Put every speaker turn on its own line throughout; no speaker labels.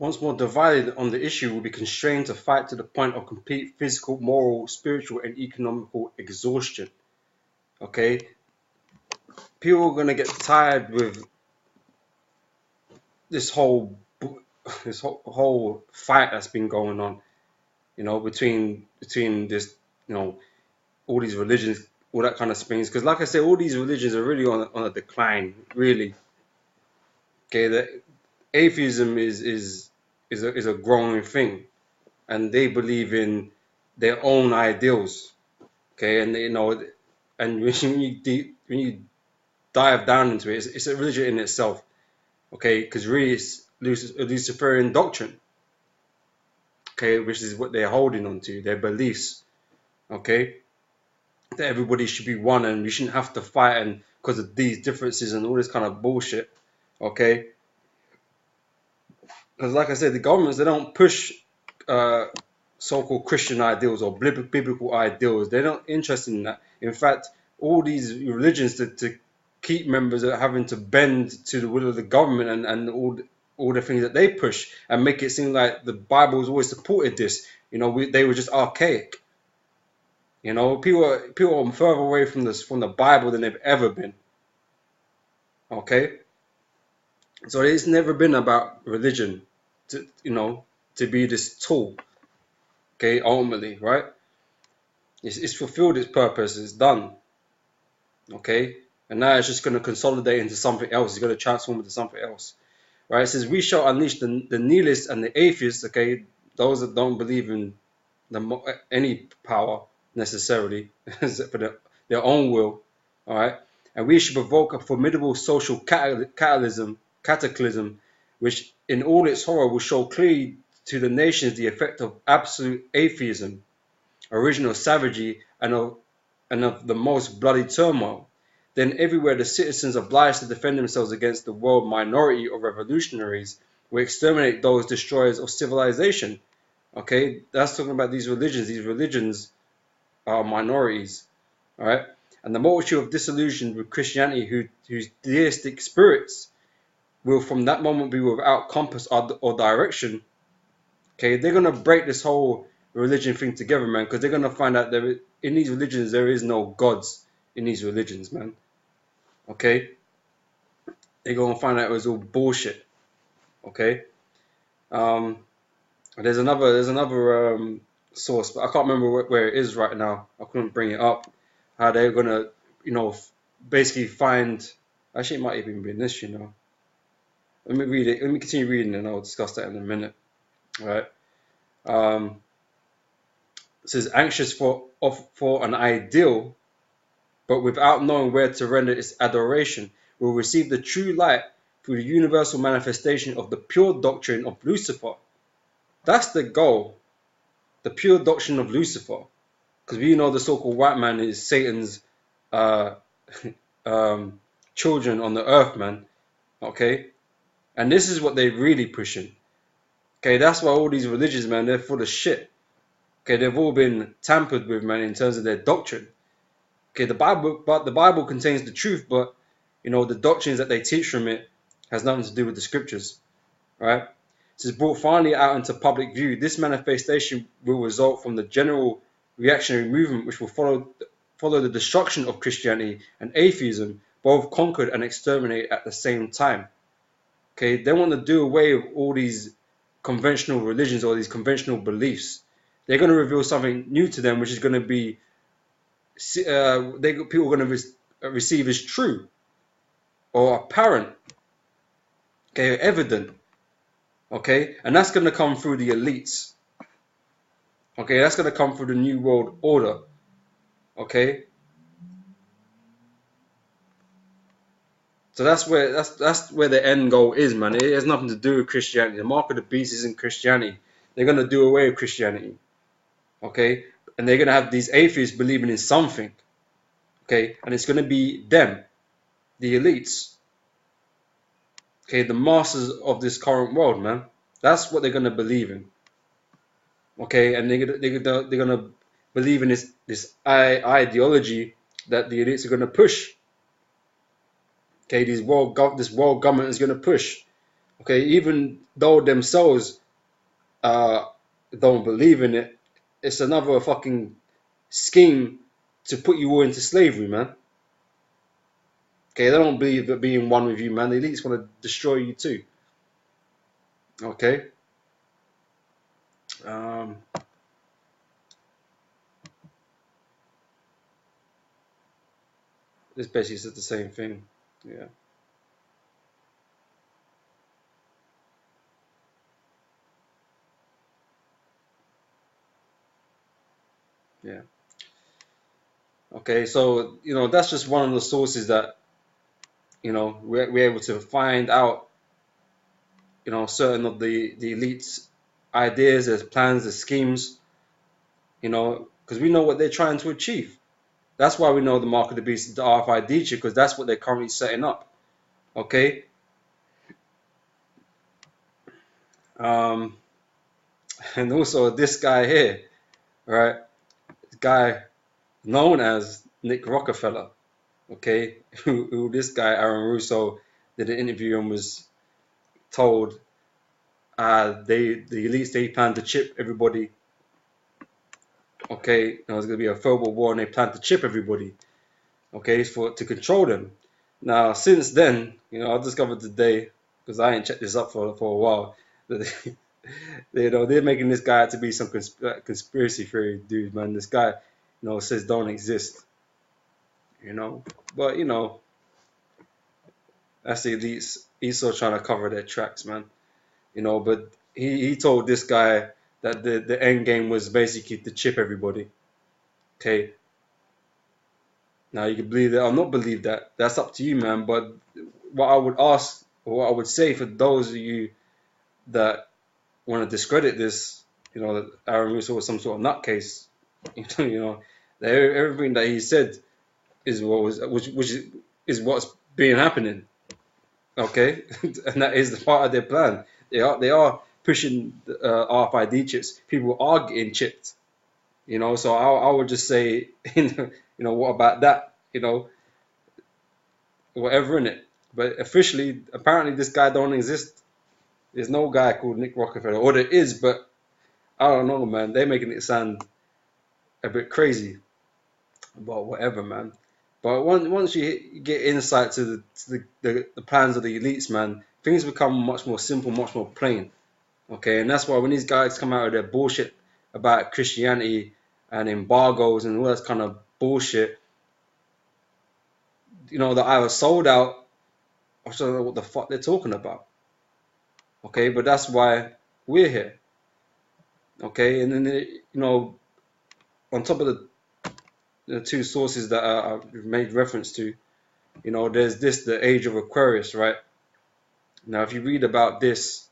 once more divided on the issue, will be constrained to fight to the point of complete physical, moral, spiritual, and economical exhaustion. Okay? People are going to get tired with this whole fight that's been going on, you know, between this, you know, all these religions, all that kind of things. Because like I said, all these religions are really on a decline, really. Okay, the atheism is a growing thing, and they believe in their own ideals. Okay, and you know, and when you dive down into it, it's a religion in itself. Okay, because really it's a Luciferian doctrine. Okay, which is what they're holding on to, their beliefs. Okay, that everybody should be one and we shouldn't have to fight and because of these differences and all this kind of bullshit. Okay, because like I said, the governments, they don't push so-called Christian ideals or biblical ideals. They're not interested in that. In fact, all these religions to keep members are having to bend to the will of the government and all the things that they push and make it seem like the Bible has always supported this. You know, they were just archaic. You know, people are further away from the Bible than they've ever been. Okay, so it's never been about religion to be this tool. Okay, ultimately, right? It's fulfilled its purpose. It's done. Okay, and now it's just going to consolidate into something else. It's going to transform into something else. Right? It says, we shall unleash the nihilists and the atheists, okay, those that don't believe in any power necessarily, for their own will, all right? And we should provoke a formidable social cataclysm, which in all its horror will show clearly to the nations the effect of absolute atheism, original savagery, and of the most bloody turmoil. Then everywhere the citizens obliged to defend themselves against the world minority of revolutionaries will exterminate those destroyers of civilization. Okay, that's talking about these religions. These religions are minorities, all right? And the multitude of disillusioned with Christianity whose deistic spirits will from that moment be without compass or direction. Okay, they're going to break this whole religion thing together, man, because they're going to find out that in these religions there is no gods in these religions, man. Okay, they're going to find out it was all bullshit. Okay, there's another source, but I can't remember where it is right now. I couldn't bring it up. How they're going to, basically find. Actually, it might even be in this, Let me read it. Let me continue reading, and I'll discuss that in a minute. All right. It says, anxious for an ideal, but without knowing where to render its adoration, will receive the true light through the universal manifestation of the pure doctrine of Lucifer. That's the goal, the pure doctrine of Lucifer. Because we know the so-called white man is Satan's children on the earth, man. Okay? And this is what they're really pushing. Okay, that's why all these religions, man, they're full of shit. Okay, they've all been tampered with, man, in terms of their doctrine. Okay, the Bible contains the truth, but the doctrines that they teach from it has nothing to do with the scriptures. Right? It is brought finally out into public view. This manifestation will result from the general reactionary movement, which will follow the destruction of Christianity and atheism, both conquered and exterminated at the same time. Okay, they want to do away with all these conventional religions or these conventional beliefs. They're going to reveal something new to them, which is going to be people are going to receive as true or apparent, okay, evident, okay, and that's going to come through the elites. Okay, that's going to come through the New World Order. Okay, so that's where the end goal is, man. It has nothing to do with Christianity. The mark of the beast isn't Christianity. They're going to do away with Christianity. Okay, and they're going to have these atheists believing in something. Okay, and it's going to be them, the elites. Okay, the masters of this current world, man. That's what they're going to believe in. Okay, and they're going to believe in this ideology that the elites are going to push. Okay, this world government is going to push. Okay, even though themselves don't believe in it, it's another fucking scheme to put you all into slavery, man. Okay, they don't believe that being one with you, man. The elites want to destroy you too. Okay. This basically says the same thing. Yeah. Yeah. Okay, so that's just one of the sources that we're able to find out certain of the elites' ideas, their plans, their schemes, because we know what they're trying to achieve. That's why we know the mark of the beast is the RFID chip, because that's what they're currently setting up. Okay. And also this guy here, right? This guy known as Nick Rockefeller. Okay, who this guy Aaron Russo did an interview and was told the elites, they plan to chip everybody. Okay, it's going to be a third world war and they plan to chip everybody. Okay, to control them. Now since then, I discovered today, because I ain't checked this up for a while, that they're making this guy out to be some conspiracy theory dude, man. This guy says don't exist. But that's the elites. He's still trying to cover their tracks, man. But he told this guy that the end game was basically to chip everybody. Okay. Now you can believe that or not believe that. That's up to you, man. But what I would ask, or what I would say for those of you that want to discredit this, that Aaron Russo was some sort of nutcase, that everything that he said is which is what's being happening. Okay, and that is the part of their plan. They are pushing RFID chips. People are getting chipped. So I would just say, what about that? Whatever in it. But officially, apparently, this guy don't exist. There's no guy called Nick Rockefeller, or there is, but I don't know, man. They're making it sound a bit crazy. But whatever, man. But once you get insight to the plans of the elites, man, things become much more simple, much more plain. Okay, and that's why when these guys come out with their bullshit about Christianity and embargoes and all that kind of bullshit, that I was sold out, I don't know what the fuck they're talking about. Okay, but that's why we're here. Okay, and then on top of the two sources that I've made reference to, there's the Age of Aquarius, right? Now, if you read about this,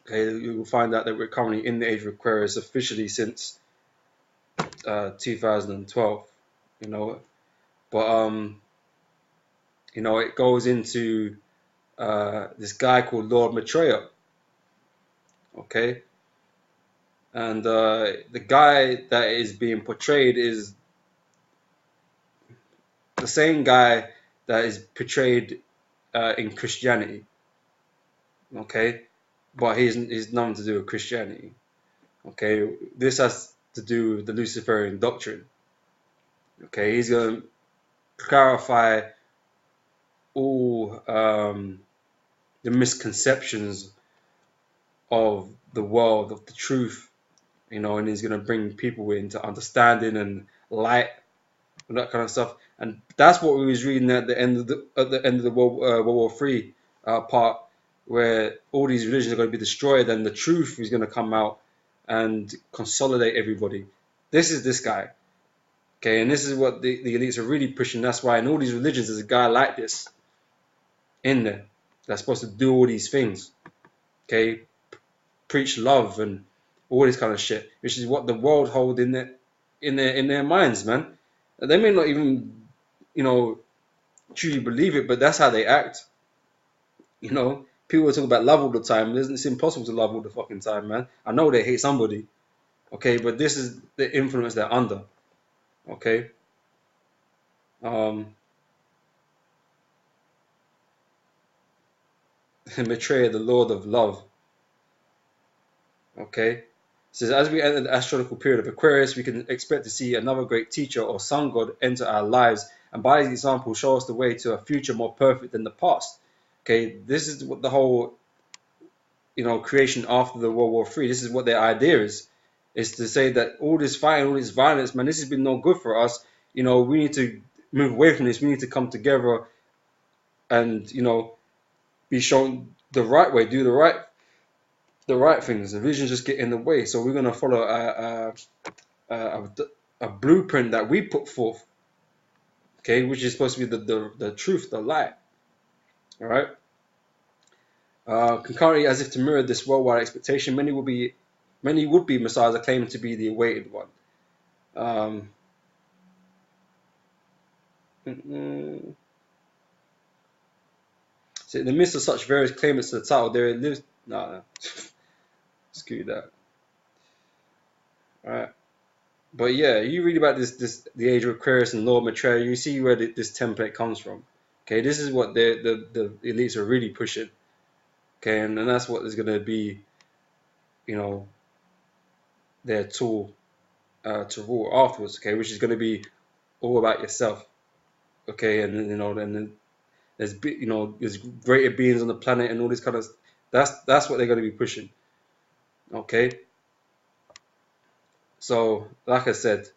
okay, you will find out that we're currently in the Age of Aquarius officially since 2012. But it goes into this guy called Lord Maitreya. Okay, and the guy that is being portrayed is the same guy that is portrayed in Christianity. Okay, but he's nothing to do with Christianity. Okay, this has to do with the Luciferian doctrine. Okay, he's going to clarify all the misconceptions of the world, of the truth, and he's going to bring people into understanding and light and that kind of stuff. And that's what we was reading at the end of the World War III part, where all these religions are going to be destroyed and the truth is going to come out and consolidate everybody. This is this guy. Okay, and this is what the elites are really pushing. That's why in all these religions there's a guy like this in there that's supposed to do all these things. Okay, preach love and all this kind of shit, which is what the world hold in their minds, man. They may not even, truly believe it, but that's how they act. People talk about love all the time. It's impossible to love all the fucking time, man. I know they hate somebody, okay, but this is the influence they're under, okay. Maitreya, the Lord of Love. Okay? It says, as we enter the astrological period of Aquarius, we can expect to see another great teacher or sun god enter our lives, and by his example show us the way to a future more perfect than the past. Okay, this is what the whole, creation after the World War III. This is what their idea is to say that all this fighting, all this violence, man, this has been no good for us. We need to move away from this. We need to come together and, be shown the right way, do the right things. The visions just get in the way. So we're going to follow a blueprint that we put forth, okay, which is supposed to be the truth, the light. All right. Concurrently, as if to mirror this worldwide expectation, many would-be messiahs are claiming to be the awaited one. So in the midst of such various claimants to the title, there lives no. Screw that. All right. But yeah, you read about the age of Aquarius and Lord Maitreya, you see where this template comes from. Okay, this is what the elites are really pushing. Okay, and that's what is going to be, their tool to rule afterwards. Okay, which is going to be all about yourself. Okay, and then there's there's greater beings on the planet and all this kind of. That's what they're going to be pushing. Okay. So, like I said,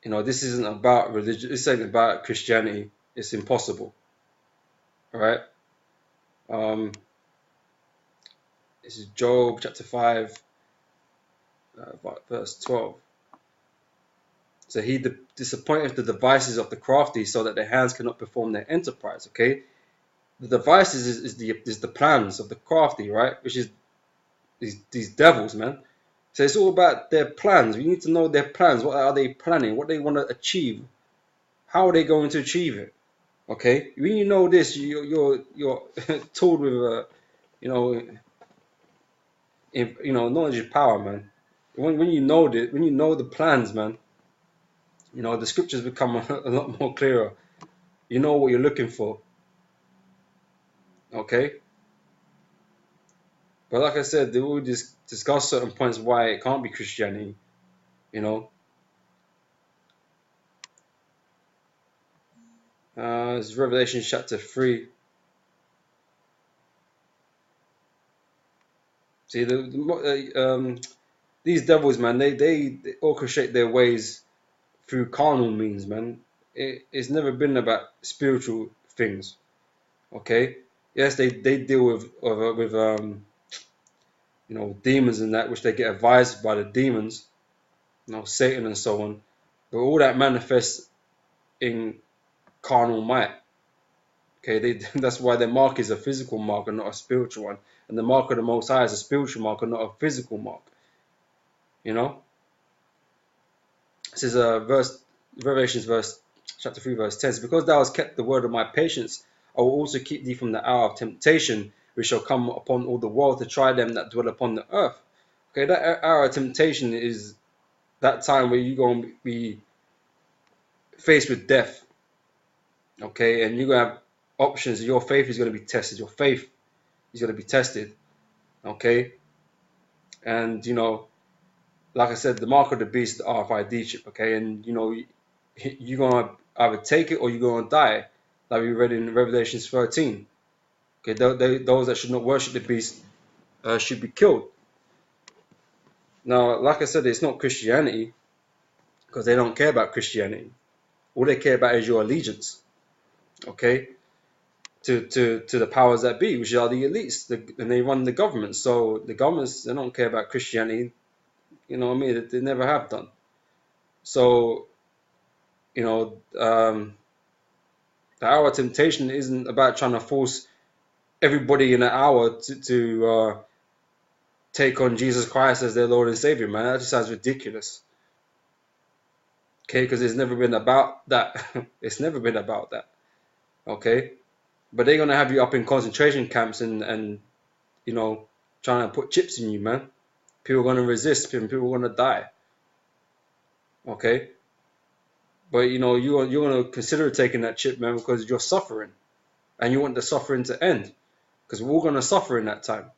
this isn't about religion. This ain't about Christianity. It's impossible. All right. This is Job chapter 5, verse 12. So he disappointeth the devices of the crafty, so that their hands cannot perform their enterprise. Okay. The devices is the plans of the crafty, right? Which is these devils, man. So it's all about their plans. We need to know their plans. What are they planning? What they want to achieve? How are they going to achieve it? Okay. When you know this, you're told with knowledge is power, man. When you know the plans, man, the scriptures become a lot more clearer. You know what you're looking for. Okay. But like I said, they will discuss certain points why it can't be Christianity, It's Revelation chapter 3. See, these devils, man, they orchestrate their ways through carnal means, man. It's never been about spiritual things, okay? Yes, they deal with demons and that, which they get advised by the demons, Satan and so on. But all that manifests in carnal might. Okay, that's why their mark is a physical mark and not a spiritual one. And the mark of the Most High is a spiritual mark and not a physical mark. This is Revelations chapter 3, verse 10. Because thou hast kept the word of my patience, I will also keep thee from the hour of temptation, which shall come upon all the world to try them that dwell upon the earth. Okay, that hour of temptation is that time where you're going to be faced with death. Okay, and you're going to have options. Your faith is going to be tested. Your faith is going to be tested. Okay, and like I said, the mark of the beast, the RFID chip. Okay, and you're going to either take it or you're going to die, like we read in Revelation 13. Okay, those that should not worship the beast should be killed. Now, like I said, it's not Christianity, because they don't care about Christianity. All they care about is your allegiance, okay, to the powers that be, which are the elites, and they run the government. So the governments, they don't care about Christianity, They never have done. So, the hour of temptation isn't about trying to force everybody in an hour to take on Jesus Christ as their Lord and Savior, man. That just sounds ridiculous. Okay, because it's never been about that. It's never been about that. Okay, but they're gonna have you up in concentration camps and trying to put chips in you, man. People are gonna resist, and people are gonna die. Okay, but you're gonna consider taking that chip, man, because you're suffering, and you want the suffering to end. because we're all going to suffer in that time.